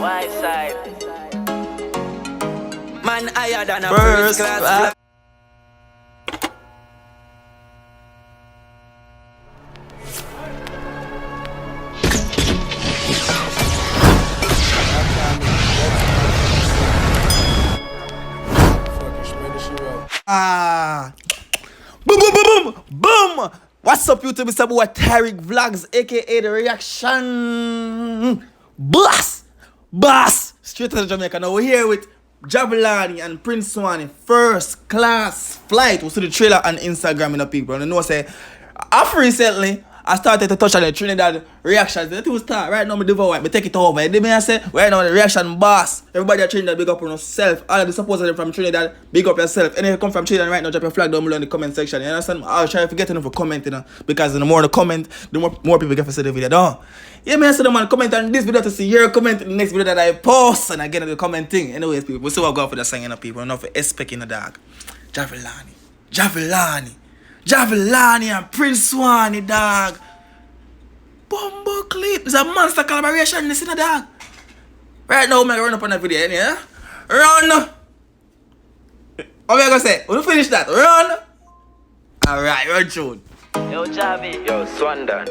White side. Man higher than a first class. Boom, boom, boom, boom, boom. What's up, YouTube? It's your boy Tyrekevlogs, aka the reaction boss. Straight to the Jamaica. Now we're here with Jahvillani and Prince Swanny. First class flight. We see the trailer on Instagram in the people. And you know, say after recently I started to touch on the Trinidad reactions. That was start. Right now, I devour it. I take it over. You know, I say, right now, the reaction boss. Everybody at Trinidad, big up on yourself. All of the supporters from Trinidad, big up yourself. And if you come from Trinidad right now, drop your flag down below in the comment section. You understand? I'll try to get enough for comment, you know, because the more the comment, the more people get to see the video. Don't. Yeah, man, so the man comment on this video to see your comment in the next video that I post. And again, the comment thing. Anyways, people, we still want to go for the song, you know, people. Enough for expect in the dog. Jahvillani and Prince Swanny, dog. Bumbo clip. It's a monster collaboration, this in a dog. Right now, I'm gonna run up on that video, yeah? Run! What am I gonna say? When you finish that, run! Alright, run tune. Yo, Javi. Yo, Swandan.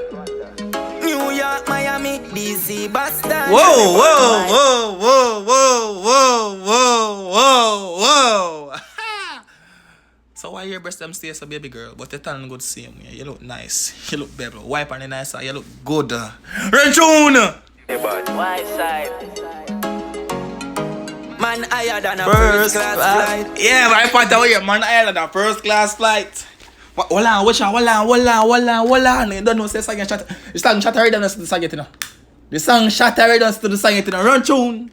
New York, Miami, DC, Boston. Whoa. So why your breast them stay so baby girl? But the tan good same. Yeah, you look nice. You look better. Wipe on the nice side. You look good. Run tune! White side. Man higher than a first class flight. Yeah, but I point out here, man higher than a first class flight. Hold on. You don't know, say song shot. The song shot already done to the song, you know. The song shot already done to the song, you know. Run tune!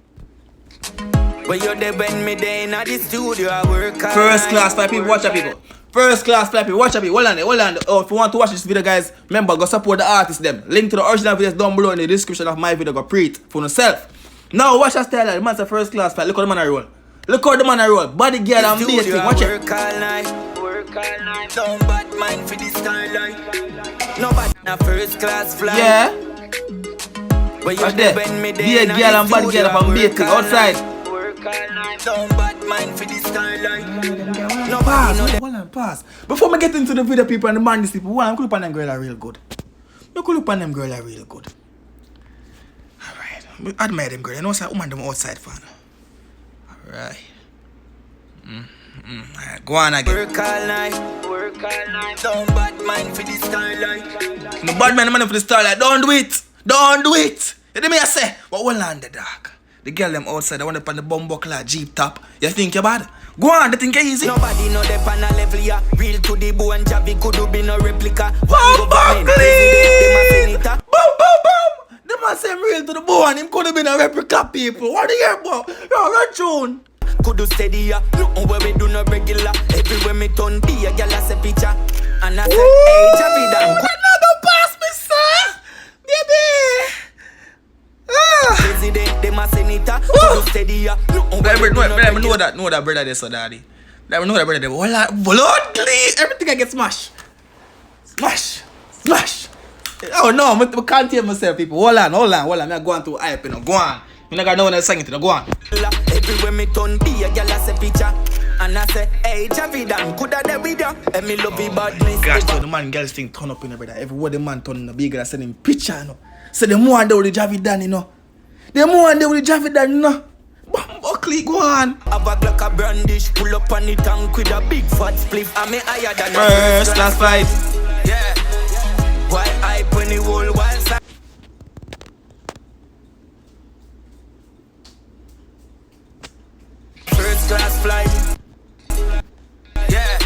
But you're there when me there in the studio, I work hard. First class flight, people, watch out, people. First class flight, people, watch out, people. Hold on. Oh, if you want to watch this video, guys, remember, go support the artists, them. Link to the original videos down below in the description of my video. Go pre-it for yourself. Now, watch that style. The man's a first class flight. Look how the man I roll. Body girl and bass thing. Watch it. Work all night. Don't bad mind for the starlight. Nobody a first class flight. Yeah. But you're there when me there in the girl and body girl and bass thing outside. Don't bad mind for the starlight. No Pause. Before me get into the video, people and the man, these people, I'm cool up on them girl are real good. Alright. I admire them girl. You know what's that woman them outside fan. Alright. Alright, go on again. Work all night. Don't bad mind for the starlight. No bad man for the starlight. Don't do it. You know me I say, but hold on the dark. The girl them outside, I want up on the bumbuckler Jeep top. You think you're bad? Go on, they think you're easy. Nobody know the pan a level, yeah. Real to the bone, Javi could be no replica. Boom! The man say real to the bone, him could have been a replica, people. What do you hear about? Yo, run tune. Could do steady, yeah. Nothing where we do no regular. Everywhere me turn, be a girl as a picture. And I say, hey, Javi, that good. Not gonna pass me, sir. Baby. President, them a senator. Could do steady, yeah. Know that brother there, so daddy. Let me know that brother there. Blood clean. Everything I get smash. Oh no, I can't hear myself, people. Hold on. I'm going to hype, you know. Go on. You not gonna know when I sing it, you know. Go on. Everywhere me turn, be a girl as a picture. And I say, hey, Javi, Dan, could I there with you? And me love you badness. Gosh, so the man girls thing turn up in the brother. Everywhere the man turn in the bigger, I send him picture, you know. So the more they with the Javi Dan, you know. You know. Buckley, go on. Have a Glock a brandish, pull up on the tank with a big fat spliff. I'm higher than first class flight. Yeah. Why I put the whole wild side? First class flight. Yeah.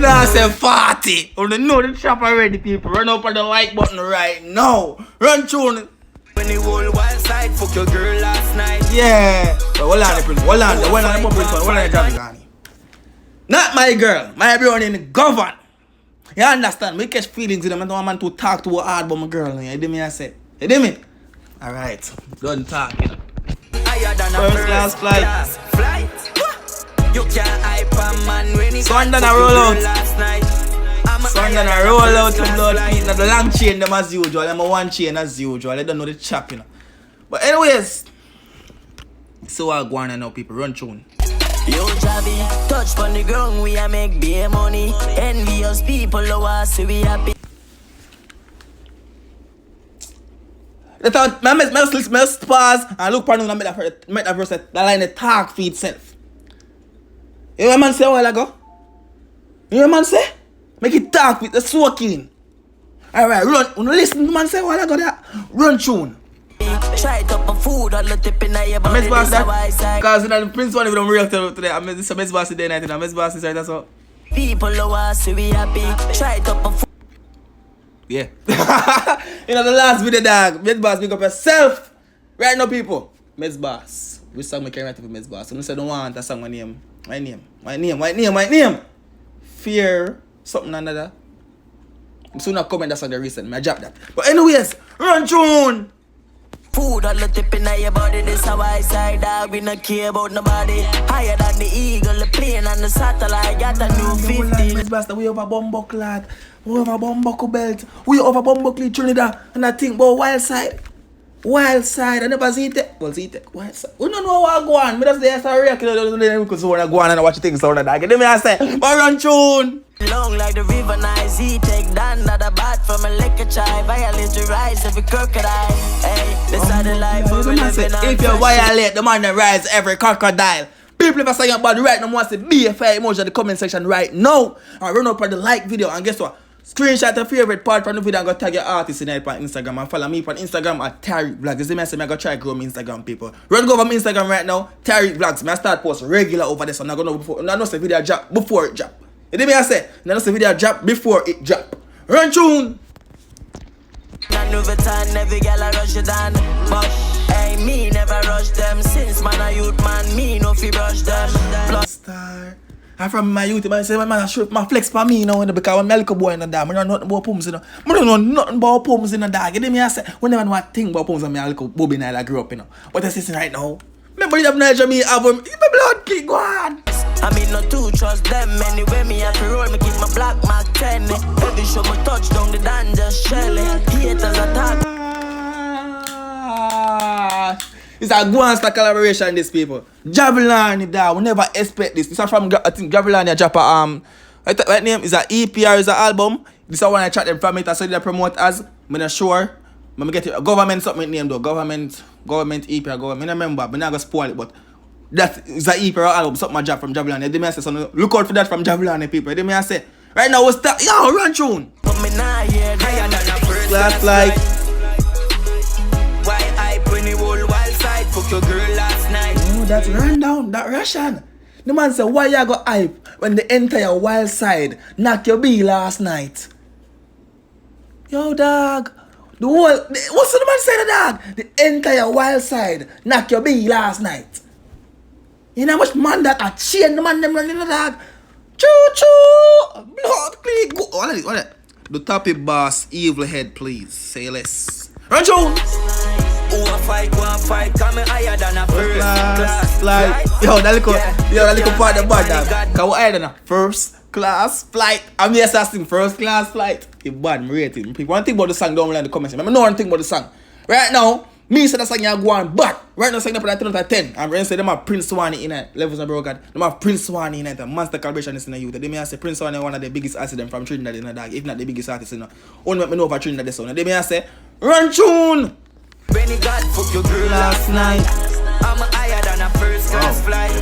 I say 40. You know the trap already, people. Run up on the like button right now. Run tune. When the whole wild side fuck your girl last night. Yeah. But hold on, Prince. Hold on the Prince. Hold on the Jahvillani. Not my girl. My everyone in the govern. You understand? We catch feelings in them. I don't want man to talk to her hard about my girl. You hear me? I say. You hear me? Alright. Don't talk, you know. Higher than First class flight. You can't hype a man when he Swanny got done a roll out. last night. Swanny done a roll out to blood feet. Now the long chain them as usual. Them a one chain as usual. They don't know the chap, you know. But anyways, so I go on now, people. Run tune. Yo, Javi, touch on the ground, we a make beer money. Envious people, low so we happy. I thought, I pause and look for them and make that verse that line the talk for itself. You know what man say a while ago? You know what man say? Make it talk with the soaking. Alright, run. When you listen to man say a while ago that, run tune. Try it up on food, all the tip in your body. Miss Boss that, because you know the Prince Swanny don't real today. I miss Miss Boss today night, and Miss Boss is right, that's all. People low so we happy. Try it up on food. Yeah. You know the last video, dog. Miss Boss, pick up yourself. Right now, people. Miss Boss. Which song I can write for Miss Boss? So I don't want a song, my name. Fear, something another. I'm soon not comment that song the recent. I drop that. But anyways, run tune. Food all the tip in your body, this how I side dog. We not care about nobody. Higher than the eagle, the plane and the satellite. Got a new 15. Miss Boss, we over Bumbuck lad. We over Bumbuck belt. We over Bumbuck Trinidad. And I think about Wild Side. Wild Side. I never see it. Well, see it. Wild Side. We don't know what go on. Me just say sorry. Because we want to go on and watch things on the dog. Then me I say, but run tune. Long like the river nice, he take down not a bat from a liquor chai. Violate the rise every crocodile. Hey, this is the life we living on. If you violate the man that rise every crocodile. People if I say about right now want to be a fair emoji in the comment section right now. And run up on the like video and guess what? Screenshot your favorite part from the video and go tag your artist in it on Instagram and follow me on Instagram at Tyrekevlogs. This is me I say I go try to grow my Instagram people. Run go over my Instagram right now, Tyrekevlogs. I start post regular over this, so I'm not gonna before. No, say video drop before it drop. You know me I say? No, say video drop before it drop. Run tune. Never get a rush down, but hey, me never rush them. Since man a youth man, me no fi brush them. Star. I'm from my youth, I say my man shoot my flex for me now, because I'm a little boy in the dog. I don't know nothing about pumps, you know. I don't know nothing about pumps in the dog. You know me I say? Whenever I know what thing about pumps, I'm a little booby night I grew up, you know. What I say right now? Remember you have Niger me have him. My blood kick, go on. I mean not to trust them anyway. Me have to roll, me keep my black mark 10. Every show me touch down the dan just shelly. Haters attack. It's a Guansta collaboration, these people. Jahvillani, dog. We never expect this. This is from, I think, Jahvillani drop a, right name is an EP or is an album. This is one I chat them from it. I saw they promote as, I'm not sure. I'm get it. Government something name though. Government EP or government. I remember, but I'm not going to spoil it, but that is an EP or album. Something I drop from Jahvillani. They may say, so look out for that from Jahvillani, people. They may say, right now, we'll start. Yo, run tune. Last like. Why I bring the whole wild side? Fuck your girl last night. Oh, that's run down, that Russian. The man said, why you go hype when the entire wild side knock your bee last night? Yo, dog. The whole, what's the man say, the dog? The entire wild side knock your bee last night. You know how much man that a chain the man them running the dog? Choo choo! Blood click. Go. What is it? The topic boss, evil head, please. Say less. Run tune! Who a fight, come higher than a first class flight. Yo, that little part of bad dog. Come higher than a first class flight. I'm here asking first class flight. If bad, I'm rating. People want to think about the song down below in the comments. I know one thing about the song. Right now, me say that song you go on, but right now saying up at 10 out of 10. I'm ready to say them have Prince Swanny in it. Levels of broken. Them have Prince Swanny in it. The monster collaboration is in the youth. They may say Prince Swanny one of the biggest artists from Trinidad in the dog. If not the biggest artist in the. Only let me know for Trinidad this one. They may say, run tune! Benny God fuck your girl last night. I'm higher than a first class flight.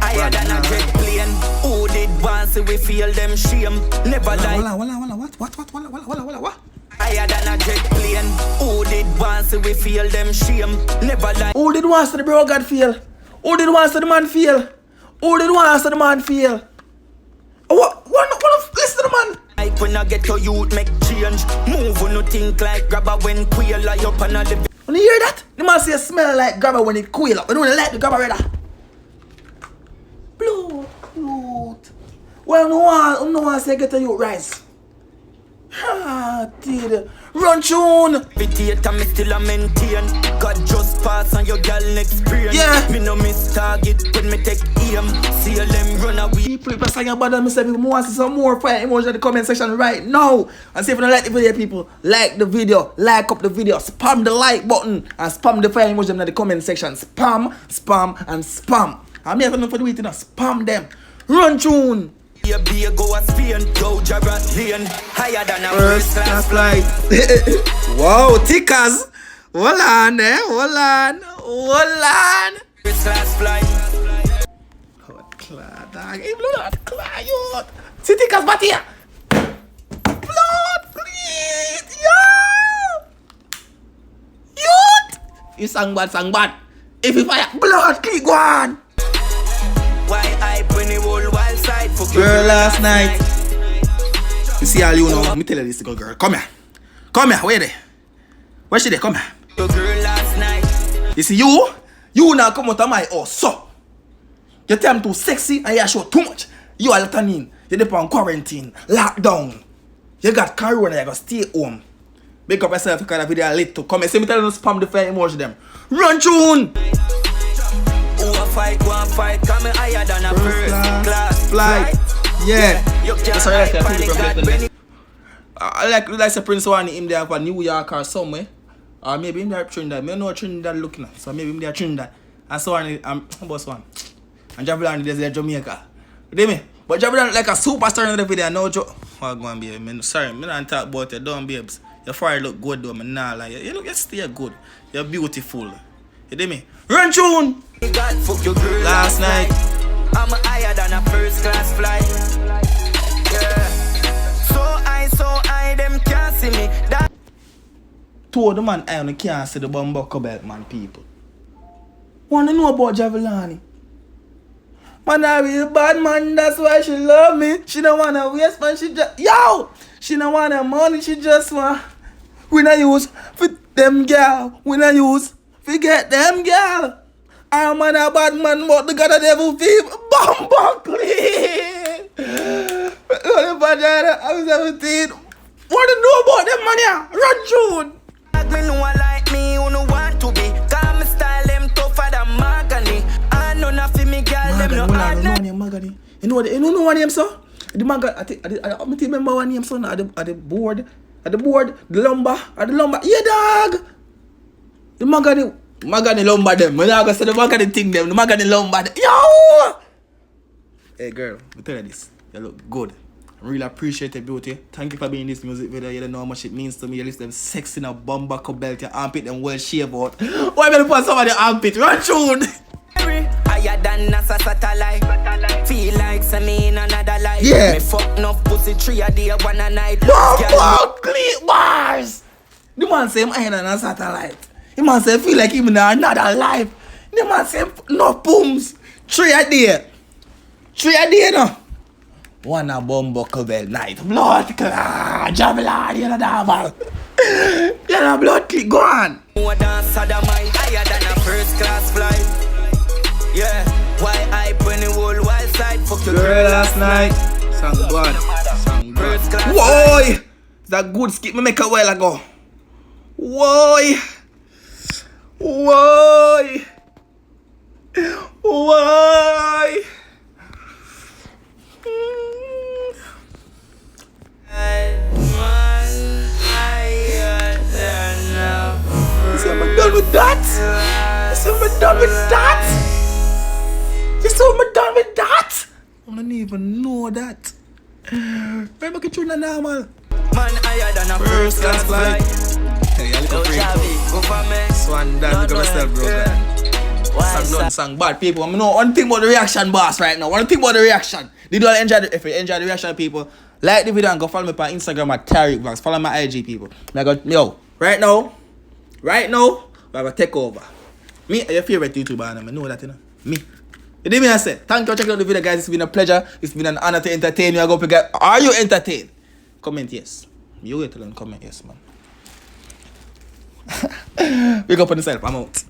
Higher than a jet plane. Who did once we feel them shame? Never lie. What? Higher than a jet plane. Who did once we feel them shame? Never lie. Who did once the bro God feel? Who did once the man feel? Who did once the man feel? What? Listen to the man. Like when I get to youth make change. Move when you think like grabber when queer lie up and all the. When you hear that, the man say smell like grabber when it quail up. You don't like the grabber rather. Blood. Well, no one say get to youth rise. started. Run tune. Potato me still a maintain. God just pass on your girl next brain. Yeah. Me no miss target when me take aim. See them run away. People, if I say about them, I say people want to see some more fire emoji in the comment section right now. And see if you don't like the video, people, like the video, like up the video, spam the like button, and spam the fire emoji in the comment section. Spam, spam, and spam. I'm here for the way to spam them. Run tune. Be a go a Spain, go Jarrett Lane, higher than a First class flight. Wow, tickers. Hold on, hold on, hold on. First class flight. Hot clad, dog. Hey, blood clad, you. See tickers, but here. Blood, please, yo. Youth. You sang bad. If you fire, blood, click one. Why I bring the whole wild side for Girl last night. You see all you know. Let me tell you this girl. Come here. Come here. Where they? Where she there? Come here. Your girl last night. You see you? You now come out of my house. So. You tell me too sexy and you show too much. You are listening. You're there on quarantine. Lockdown. You got corona. You got to stay home. Make up yourself because the video lit to come and see me tell you to spam the fire emoji them. Run tune. Fight, come higher than a first class flight. Yeah. That's what I like the Prince Swanny in there for New York or somewhere. Or maybe in there Trinidad. I know Trinidad looking at. So maybe in there Trinidad. And Swanny, boss one. And Jahvillani there's there Jamaica. You me? But Jahvillani like a superstar in the video. No joke. Oh, go on, baby. Sorry, I don't talk about it. Don't, babes. Your fire look good though. Nah, like, you look, you stay good. You're beautiful. You do me? Run tune! Last night, I'm higher than a first class flight. Yeah. So I, them can't see me. That Two of the man I can't see the bumbuckle belt, man, people. Wanna know about Jahvillani? Man, I be a bad man, that's why she love me. She don't wanna waste, man, she just... Yo! She don't want money, she just want... We not use for them girl. We not use forget them girl. I'm a bad man, but the God of devil thief. Bumbuckle! I was 17. What do you know about them, man, yeah? Run tune! me know like me, who no want to be. Cause me style them tougher than mahogany. I know nothing me girl, them no hard. Mahogany. You know one name, sir? The mahogany, I remember one name, son, at the board, the lumber, yeah, dog! The mahogany lumber them. When I go say the mahogany thing them, the mahogany lumber them. Yo! Hey girl, I tell you this. You look good. I really appreciate your beauty. Thank you for being in this music video. You don't know how much it means to me. You listen them sexy in a bumbuckle belt, your armpit them well shaved out. Why am I put some of the armpit? Run tune! Higher than NASA satellite. Feel like me in another life. Yeah. Me fuck enough pussy 3 a day, 1 a night. Wow, clean bars! The man say I'm higher than a satellite. The man say feel like him in another life. The man say no booms. 3 a day. 3 a day no. 1 a bumbuckle belt night. Blood clot. Jahvillani, you know that man. You know blood click, go on. More than sodomite, higher than a first class flight. Yeah, why I bring the whole wild side. Fuck your Girl last night. Sang God. First class. Whoa! That good skip me make a while ago. Whoa! Whoa! Whoa! So I'm done with that? So I'm done with that? You saw me done with that? I don't even know that. Remember get you normal. Man higher than a first class flight. Hey, I little freak. Go for me. Swan done, look at myself, bro. Sang done, sang bad, people. I know one thing about the reaction, boss, right now. One thing about the reaction. Did you all enjoy the, if you enjoy the reaction, people, like the video and go follow me on Instagram at Tyrekevlogs. Follow my IG, people. Yo, right now, we're gonna take over. Me, your favorite YouTuber, and I know that, you know. Me. You did me I say, thank you for checking out the video, guys. It's been a pleasure. It's been an honor to entertain you. I go forget. Are you entertained? Comment yes. You wait till then comment yes, man. Wake up on yourself. I'm out.